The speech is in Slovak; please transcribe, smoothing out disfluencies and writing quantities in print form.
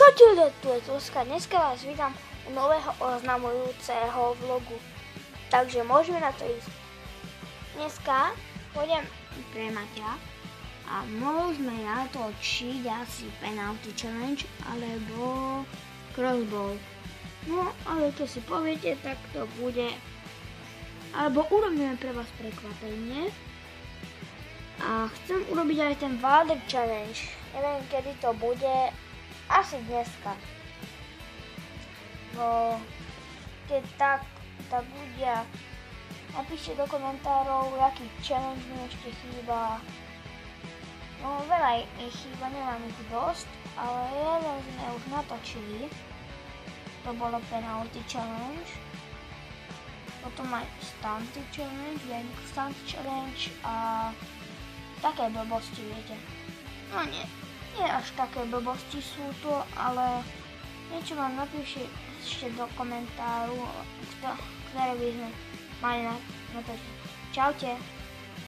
Čaute, tu je Zuzka. Dneska vás vítam u nového oznamujúceho vlogu. Takže môžeme na to ísť. Dneska pôjdem pre Maťa a môžeme natočiť asi penalty challenge alebo crossbow. No, ale čo si poviete, tak to bude. Alebo urobíme pre vás prekvapenie. A chcem urobiť aj ten Wilder challenge. Neviem, kedy to bude. Asi dneska. No, keď tak bude. Napíšte do komentárov, aký challenge mi ešte chýba. No, veľa ich chýba, nemám ich dosť, ale jeden sme už natočili. To bolo penalty challenge. Potom aj stunty challenge, stunty challenge a také blbosti, viete. No nie až také blbosti sú to, ale niečo vám napíšte ešte do komentáru, ktoré by sme mali natočiť. Čaute.